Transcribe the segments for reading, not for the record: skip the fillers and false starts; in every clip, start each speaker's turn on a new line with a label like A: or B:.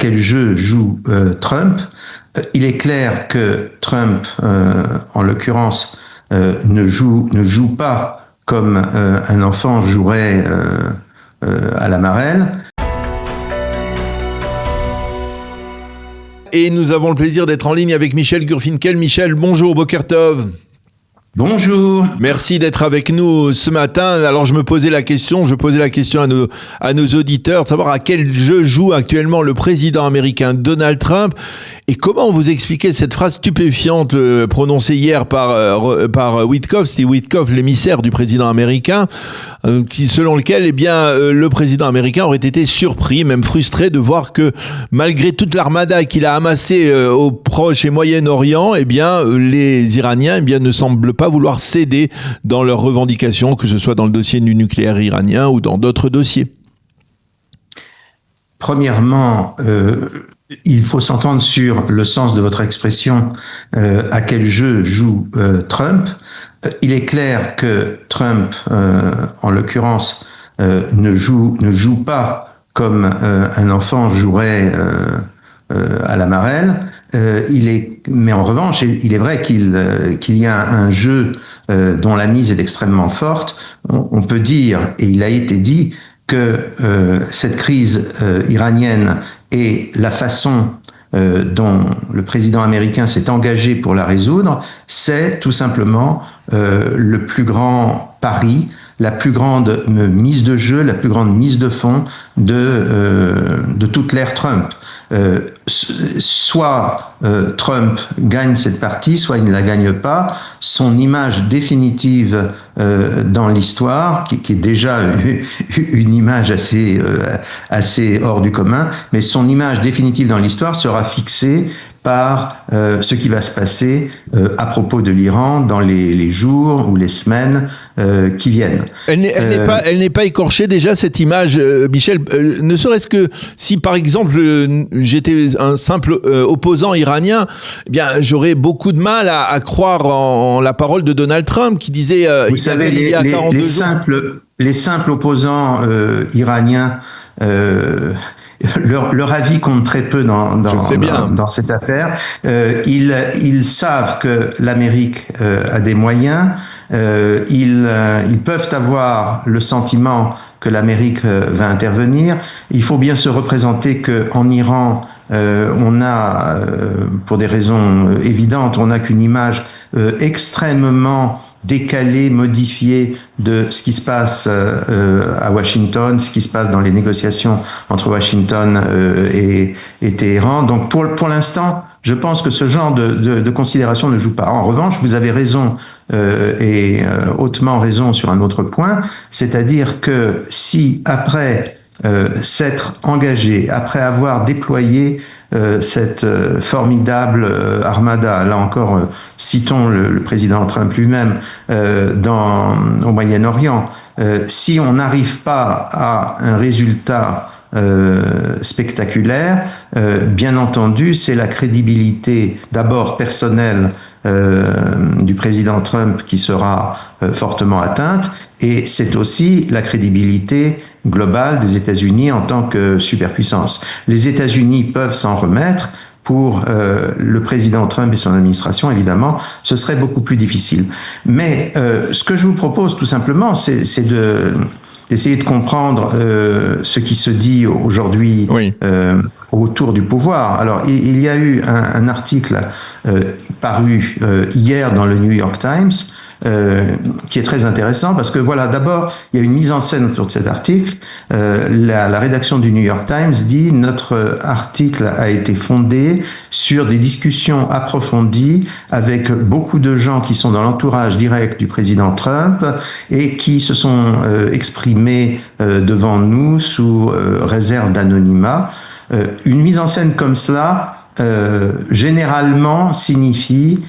A: quel jeu joue Trump. Il est clair que Trump, en l'occurrence, ne joue pas comme un enfant jouerait à la marelle.
B: Et nous avons le plaisir d'être en ligne avec Michel Gurfinkel. Michel, bonjour, Boker Tov.
A: Bonjour.
B: Merci d'être avec nous ce matin. Alors je posais la question à nos auditeurs de savoir à quel jeu joue actuellement le président américain Donald Trump et comment vous expliquez cette phrase stupéfiante prononcée hier par Witkoff, Steve Witkoff, l'émissaire du président américain, selon lequel le président américain aurait été surpris, même frustré de voir que malgré toute l'armada qu'il a amassée au Proche et Moyen-Orient, les Iraniens ne semblent pas vouloir céder dans leurs revendications, que ce soit dans le dossier du nucléaire iranien ou dans d'autres dossiers.
A: Premièrement, il faut s'entendre sur le sens de votre expression à quel jeu joue Trump. Il est clair que Trump, en l'occurrence, ne joue pas comme un enfant jouerait à la marelle. Mais en revanche, il est vrai qu'il y a un jeu dont la mise est extrêmement forte. On peut dire, et il a été dit, que cette crise iranienne et la façon dont le président américain s'est engagé pour la résoudre, c'est tout simplement le plus grand pari, la plus grande mise de jeu, la plus grande mise de fond de toute l'ère Trump. Soit Trump gagne cette partie, soit il ne la gagne pas. Son image définitive dans l'histoire, qui est déjà une image assez hors du commun, mais son image définitive dans l'histoire sera fixée par ce qui va se passer à propos de l'Iran dans les jours ou les semaines qui viennent.
B: Elle n'est pas écorchée déjà, cette image, Michel, ne serait-ce que si par exemple j'étais un simple opposant iranien, j'aurais beaucoup de mal à croire en la parole de Donald Trump qui disait
A: vous savez, les simples opposants iraniens, leur avis compte très peu dans cette affaire. Ils savent que l'Amérique a des moyens. Ils peuvent avoir le sentiment que l'Amérique va intervenir. Il faut bien se représenter qu'en Iran, on a, pour des raisons évidentes, on n'a qu'une image extrêmement décalé, modifié de ce qui se passe à Washington, ce qui se passe dans les négociations entre Washington et Téhéran. Donc pour l'instant, je pense que ce genre de considération ne joue pas. En revanche, vous avez raison et hautement raison sur un autre point, c'est-à-dire que si après s'être engagé, après avoir déployé cette formidable armada, là encore, citons le président Trump lui-même, au Moyen-Orient, si on n'arrive pas à un résultat spectaculaire, bien entendu, c'est la crédibilité d'abord personnelle du président Trump qui sera fortement atteinte, et c'est aussi la crédibilité globale des États-Unis en tant que superpuissance. Les États-Unis peuvent s'en remettre. Pour le président Trump et son administration, évidemment, ce serait beaucoup plus difficile. Mais ce que je vous propose tout simplement, c'est d'essayer de comprendre ce qui se dit aujourd'hui autour du pouvoir. Alors, il y a eu un article paru hier dans le New York Times qui est très intéressant parce que voilà, d'abord, il y a une mise en scène autour de cet article. La rédaction du New York Times dit: notre article a été fondé sur des discussions approfondies avec beaucoup de gens qui sont dans l'entourage direct du président Trump et qui se sont exprimés devant nous sous réserve d'anonymat. Une mise en scène comme cela, généralement signifie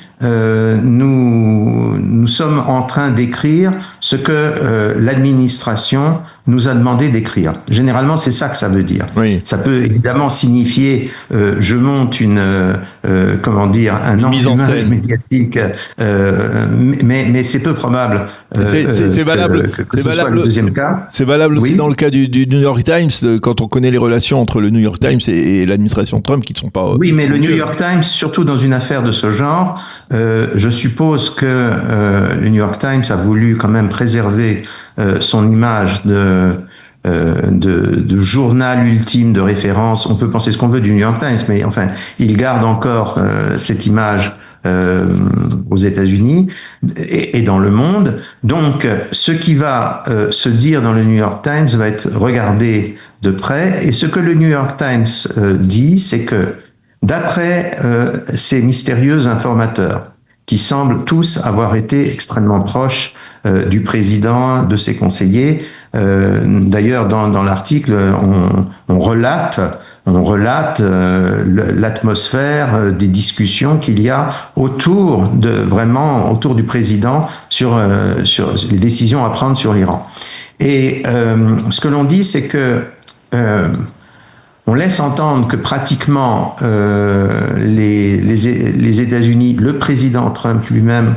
A: nous sommes en train d'écrire ce que l'administration nous a demandé d'écrire. Généralement, c'est ça que ça veut dire.
B: Oui.
A: Ça peut évidemment signifier je monte un enfumage médiatique, mais c'est peu probable.
B: C'est valable.
A: Que ce soit le deuxième cas.
B: C'est valable aussi dans le cas du New York Times, quand on connaît les relations entre le New York Times et l'administration Trump, qui ne sont pas.
A: Oui, mais le New York Times, surtout dans une affaire de ce genre, je suppose que le New York Times a voulu quand même préserver son image de journal ultime de référence. On peut penser ce qu'on veut du New York Times, mais enfin, il garde encore cette image aux États-Unis et dans le monde. Donc, ce qui va se dire dans le New York Times va être regardé de près. Et ce que le New York Times dit, c'est que d'après ces mystérieux informateurs, qui semblent tous avoir été extrêmement proches du président, de ses conseillers. D'ailleurs, dans l'article, on relate l'atmosphère des discussions qu'il y a autour du président sur les décisions à prendre sur l'Iran. Et ce que l'on dit, c'est que on laisse entendre que pratiquement les États-Unis, le président Trump lui-même,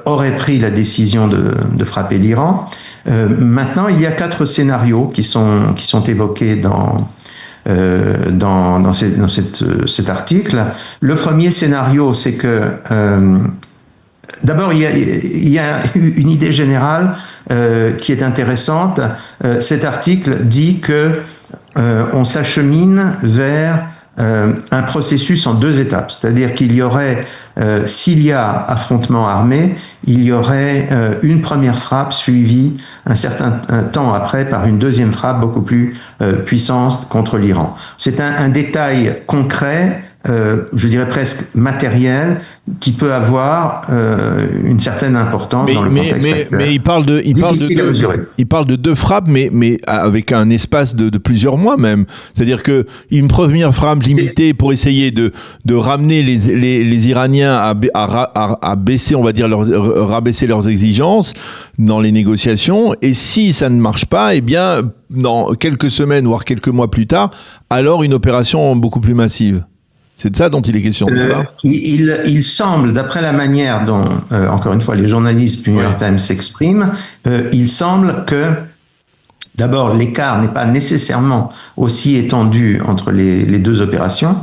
A: aurait pris la décision de frapper l'Iran. Maintenant, il y a 4 scénarios qui sont évoqués dans cet article. Le premier scénario, c'est que d'abord, il y a une idée générale qui est intéressante. Cet article dit que on s'achemine vers un processus en 2 étapes. C'est-à-dire qu'il y aurait, s'il y a affrontement armé, il y aurait une première frappe suivie un certain temps après par une deuxième frappe beaucoup plus puissante contre l'Iran. C'est un détail concret, je dirais presque matériel, qui peut avoir une certaine importance dans le contexte actuel.
B: Mais il parle de 2 frappes, mais avec un espace de plusieurs mois même. C'est-à-dire que une première frappe limitée pour essayer de ramener les Iraniens à baisser, on va dire, rabaisser leurs exigences dans les négociations. Et si ça ne marche pas, eh bien, dans quelques semaines, voire quelques mois plus tard, alors une opération beaucoup plus massive. C'est de ça dont il est question, n'est-ce pas ?
A: Il semble, d'après la manière dont, encore une fois, les journalistes du New York Times s'expriment, il semble que, d'abord, l'écart n'est pas nécessairement aussi étendu entre les 2 opérations,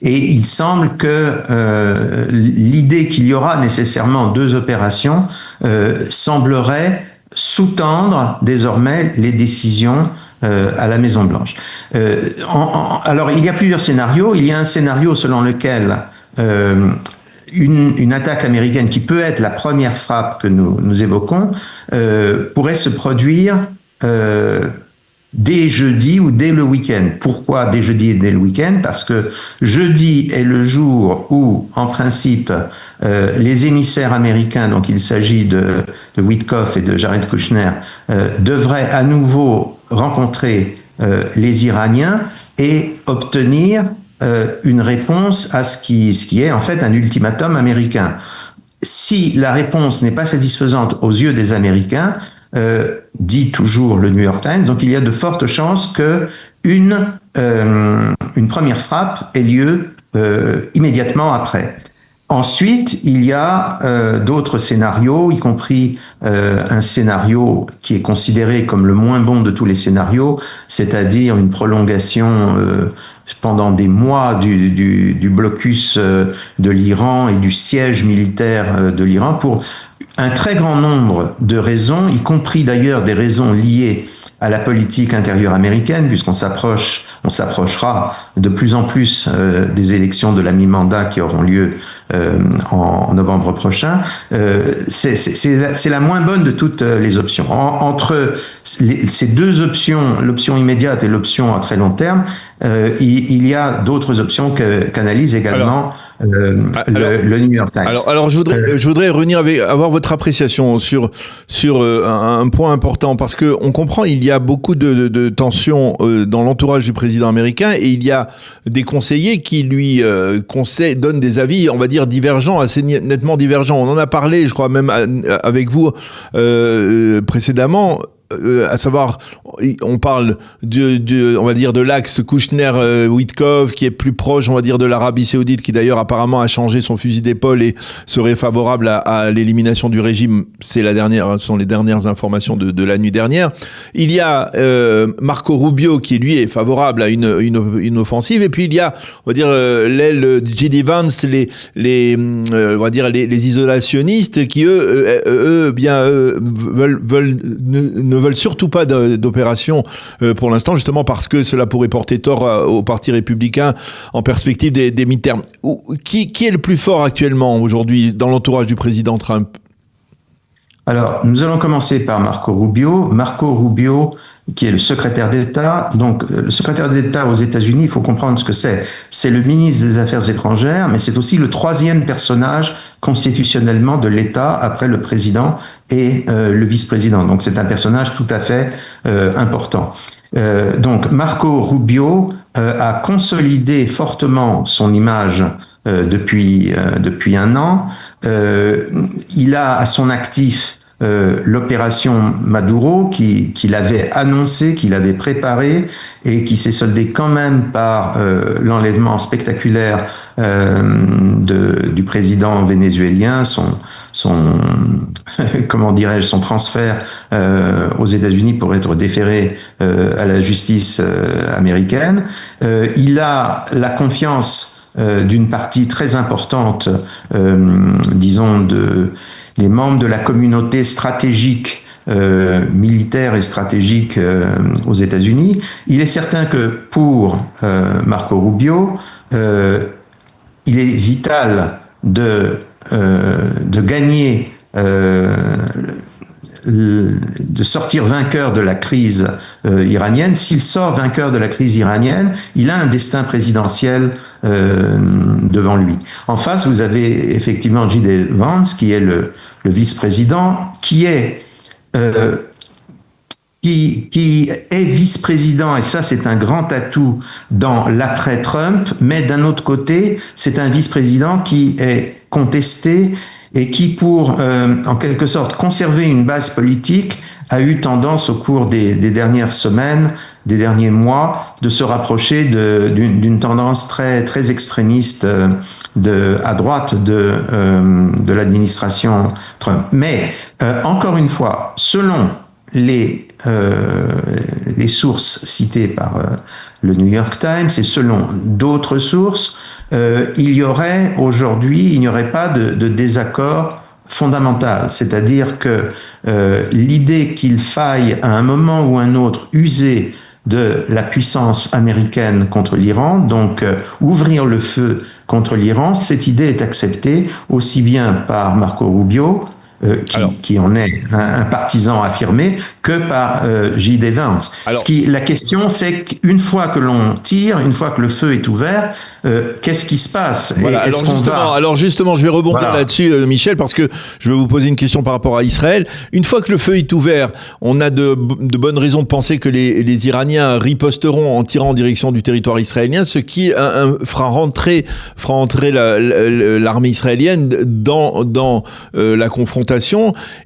A: et il semble que l'idée qu'il y aura nécessairement 2 opérations semblerait sous-tendre désormais les décisions à la Maison-Blanche. Alors, il y a plusieurs scénarios. Il y a un scénario selon lequel une attaque américaine, qui peut être la première frappe que nous évoquons, pourrait se produire dès jeudi ou dès le week-end. Pourquoi dès jeudi et dès le week-end ? Parce que jeudi est le jour où, en principe, les émissaires américains, donc il s'agit de Witkoff et de Jared Kushner, devraient à nouveau rencontrer les Iraniens et obtenir une réponse à ce qui est en fait un ultimatum américain. Si la réponse n'est pas satisfaisante aux yeux des Américains, dit toujours le New York Times, donc il y a de fortes chances que une première frappe ait lieu immédiatement après. Ensuite, il y a d'autres scénarios, y compris un scénario qui est considéré comme le moins bon de tous les scénarios, c'est-à-dire une prolongation pendant des mois du blocus de l'Iran et du siège militaire de l'Iran pour un très grand nombre de raisons, y compris d'ailleurs des raisons liées à la politique intérieure américaine, puisqu'on s'approchera de plus en plus des élections de la mi-mandat qui auront lieu en novembre prochain. C'est la moins bonne de toutes les options. Entre ces 2 options, l'option immédiate et l'option à très long terme, il y a d'autres options qu'analyse également le New York Times.
B: Alors je voudrais revenir avoir votre appréciation sur un point important, parce que on comprend, il y a beaucoup de tensions dans l'entourage du président américain, et il y a des conseillers qui lui donnent des avis, on va dire, divergents, assez nettement divergents. On en a parlé, je crois même avec vous précédemment. à savoir, on parle on va dire de l'axe Kouchner-Witkoff, qui est plus proche, on va dire, de l'Arabie Saoudite, qui d'ailleurs apparemment a changé son fusil d'épaule et serait favorable à l'élimination du régime. Ce sont les dernières informations de la nuit dernière. Il y a Marco Rubio, qui lui est favorable à une offensive, et puis il y a, on va dire, l'aile J.D. Vance, on va dire les isolationnistes, qui eux ne veulent surtout pas d'opération pour l'instant, justement parce que cela pourrait porter tort au Parti républicain en perspective des midterms. Qui est le plus fort actuellement aujourd'hui dans l'entourage du président Trump?
A: Alors, nous allons commencer par Marco Rubio. Marco Rubio, qui est le secrétaire d'État. Donc, le secrétaire d'État aux États-Unis, il faut comprendre ce que c'est. C'est le ministre des Affaires étrangères, mais c'est aussi le troisième personnage constitutionnellement de l'État après le président et le vice-président. Donc, c'est un personnage tout à fait important. Donc, Marco Rubio a consolidé fortement son image depuis un an. Il a à son actif l'opération Maduro qu'il avait annoncé, qu'il avait préparé et qui s'est soldée quand même par l'enlèvement spectaculaire du président vénézuélien, comment dirais-je, son transfert aux États-Unis pour être déféré à la justice américaine. Il a la confiance d'une partie très importante, disons, des membres de la communauté stratégique militaire et stratégique aux États-Unis. Il est certain que pour Marco Rubio, il est vital de gagner, de sortir vainqueur de la crise iranienne. S'il sort vainqueur de la crise iranienne, il a un destin présidentiel devant lui. En face, vous avez effectivement J.D. Vance, qui est le vice-président, qui est vice-président, et ça c'est un grand atout dans l'après-Trump, mais d'un autre côté, c'est un vice-président qui est contesté et qui, pour en quelque sorte conserver une base politique, a eu tendance au cours des dernières semaines, des derniers mois, de se rapprocher d'une tendance très très extrémiste à droite de l'administration Trump. Mais encore une fois, selon les sources citées par le New York Times et selon d'autres sources, il n'y aurait pas de désaccord fondamental. C'est-à-dire que l'idée qu'il faille à un moment ou un autre user de la puissance américaine contre l'Iran, donc ouvrir le feu contre l'Iran, cette idée est acceptée aussi bien par Marco Rubio, qui en est un partisan affirmé, que par J.D. Vance. La question, c'est qu'une fois que l'on tire, une fois que le feu est ouvert, qu'est-ce qui se passe?
B: Voilà. Alors justement, je vais rebondir là-dessus, Michel, parce que je vais vous poser une question par rapport à Israël. Une fois que le feu est ouvert, on a de bonnes raisons de penser que les Iraniens riposteront en tirant en direction du territoire israélien, ce qui fera rentrer l'armée israélienne dans la confrontation.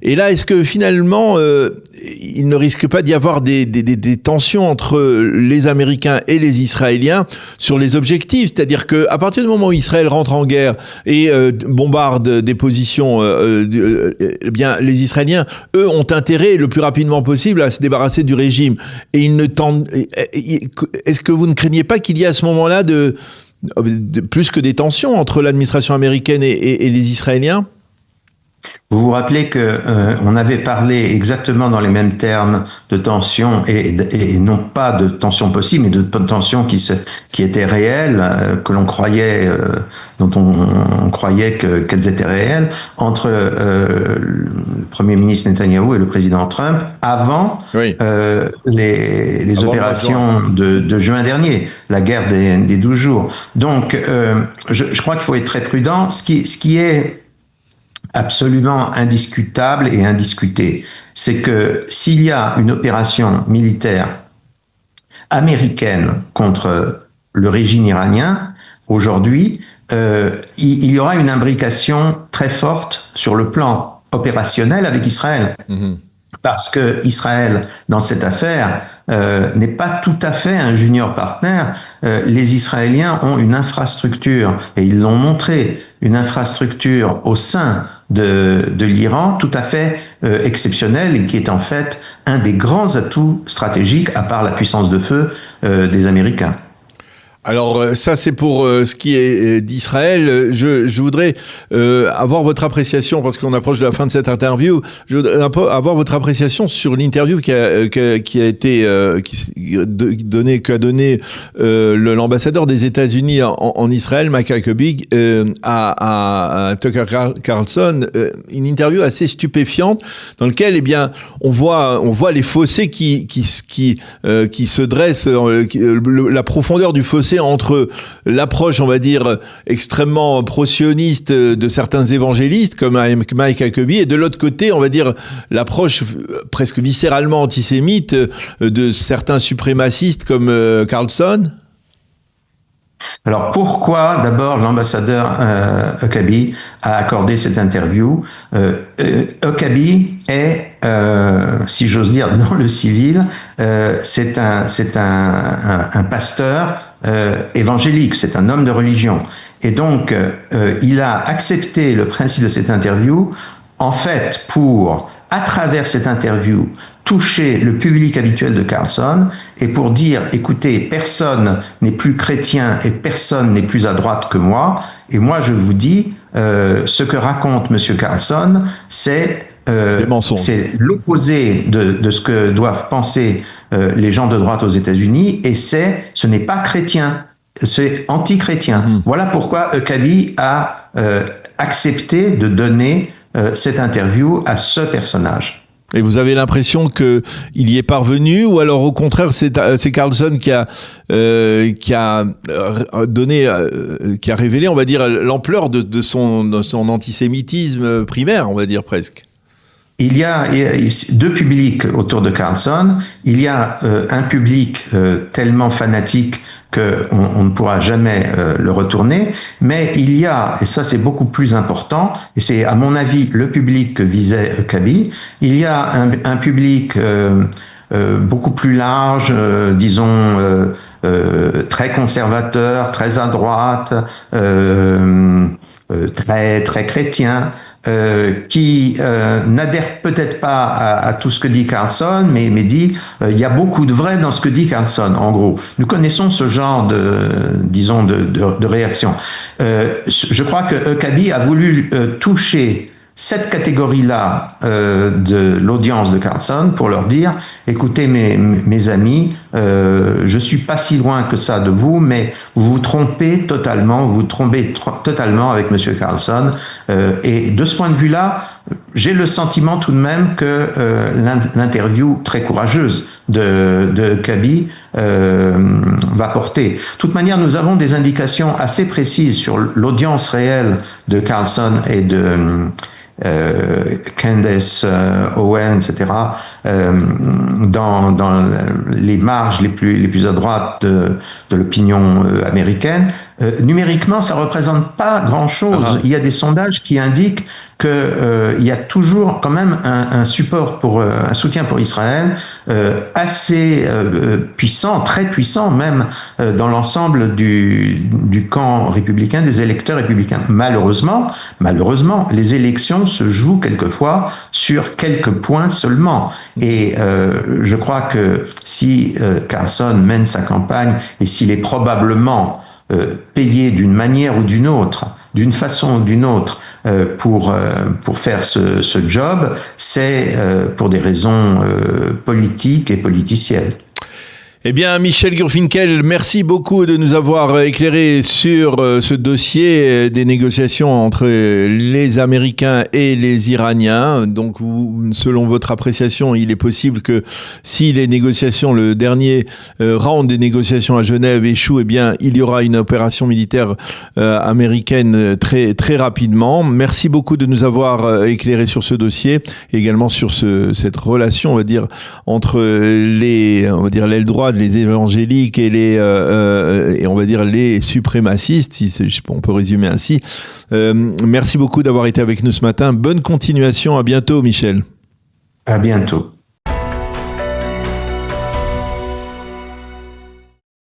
B: Et là, est-ce que finalement, il ne risque pas d'y avoir des tensions entre les Américains et les Israéliens sur les objectifs? C'est-à-dire qu'à partir du moment où Israël rentre en guerre et bombarde des positions, bien, les Israéliens, eux, ont intérêt le plus rapidement possible à se débarrasser du régime. Et est-ce que vous ne craignez pas qu'il y ait à ce moment-là plus que des tensions entre l'administration américaine et les Israéliens?
A: Vous vous rappelez que on avait parlé exactement dans les mêmes termes de tensions et non pas de tensions possibles, mais de tensions qui étaient réelles, que l'on croyait, dont on croyait qu'elles étaient réelles entre le Premier ministre Netanyahou et le président Trump avant les opérations de juin dernier, la guerre des 12 jours. Donc, je crois qu'il faut être très prudent. Ce qui est absolument indiscutable et indiscuté, c'est que s'il y a une opération militaire américaine contre le régime iranien, aujourd'hui, il y aura une imbrication très forte sur le plan opérationnel avec Israël. parce que Israël, dans cette affaire, n'est pas tout à fait un junior partner. Les Israéliens ont une infrastructure, et ils l'ont montré, une infrastructure au sein de l'Iran tout à fait exceptionnelle et qui est en fait un des grands atouts stratégiques, à part la puissance de feu des Américains.
B: Alors ça c'est pour ce qui est d'Israël. Je voudrais avoir votre appréciation, parce qu'on approche de la fin de cette interview, je voudrais avoir votre appréciation sur l'interview qu'a donné l'ambassadeur des États-Unis en Israël, Mike Huckabee, à Tucker Carlson, une interview assez stupéfiante dans laquelle on voit les fossés qui se dressent, la profondeur du fossé entre l'approche, on va dire, extrêmement pro-sioniste de certains évangélistes comme Mike Huckabee, et de l'autre côté, on va dire, l'approche presque viscéralement antisémite de certains suprémacistes comme Carlson.
A: Alors pourquoi d'abord l'ambassadeur Huckabee a accordé cette interview? Huckabee est, si j'ose dire, dans le civil, c'est un pasteur évangélique, c'est un homme de religion. Et donc, il a accepté le principe de cette interview, en fait, pour, à travers cette interview, toucher le public habituel de Carlson et pour dire, écoutez, personne n'est plus chrétien et personne n'est plus à droite que moi, et moi je vous dis, ce que raconte Monsieur Carlson, c'est l'opposé de ce que doivent penser les gens de droite aux États-Unis, et ce n'est pas chrétien, c'est anti-chrétien. Voilà pourquoi Huckabee a accepté de donner cette interview à ce personnage.
B: Et vous avez l'impression qu'il y est parvenu, ou alors au contraire c'est Carlson qui a révélé, on va dire, l'ampleur de son antisémitisme primaire, on va dire presque.
A: Il y a deux publics autour de Carlson. Il y a un public tellement fanatique qu'on ne pourra jamais le retourner, mais il y a, et ça c'est beaucoup plus important, et c'est à mon avis le public que visait Huckabee, il y a un public beaucoup plus large, disons très conservateur, très à droite, très chrétien, qui n'adhère peut-être pas à tout ce que dit Carlson, mais dit il y a beaucoup de vrai dans ce que dit Carlson. En gros, nous connaissons ce genre de réaction. Je crois que Huckabee a voulu toucher cette catégorie-là de l'audience de Carlson pour leur dire, écoutez mes amis, je suis pas si loin que ça de vous, mais vous vous trompez totalement avec Monsieur Carlson, et de ce point de vue-là, j'ai le sentiment tout de même que l'interview très courageuse de Huckabee va porter. De toute manière, nous avons des indications assez précises sur l'audience réelle de Carlson et de Candace Owen, etc., dans les marges les plus à droite de l'opinion américaine. Numériquement, ça représente pas grand-chose. Il y a des sondages qui indiquent que il y a toujours quand même un soutien pour Israël assez puissant, très puissant même dans l'ensemble du camp républicain, des électeurs républicains. Malheureusement, les élections se jouent quelquefois sur quelques points seulement. Et je crois que si Carlson mène sa campagne et s'il est probablement payé d'une manière ou d'une autre, d'une façon ou d'une autre, pour faire ce job, c'est pour des raisons politiques et politiciennes.
B: Eh bien, Michel Gurfinkel, merci beaucoup de nous avoir éclairé sur ce dossier des négociations entre les Américains et les Iraniens. Donc, selon votre appréciation, il est possible que si les négociations, le dernier round des négociations à Genève échoue, eh bien, il y aura une opération militaire américaine très, très rapidement. Merci beaucoup de nous avoir éclairé sur ce dossier et également sur cette relation, on va dire, entre l'aile droite, les évangéliques et et on va dire les suprémacistes, si on peut résumer ainsi. Merci beaucoup d'avoir été avec nous ce matin. Bonne continuation. À bientôt, Michel.
A: À bientôt.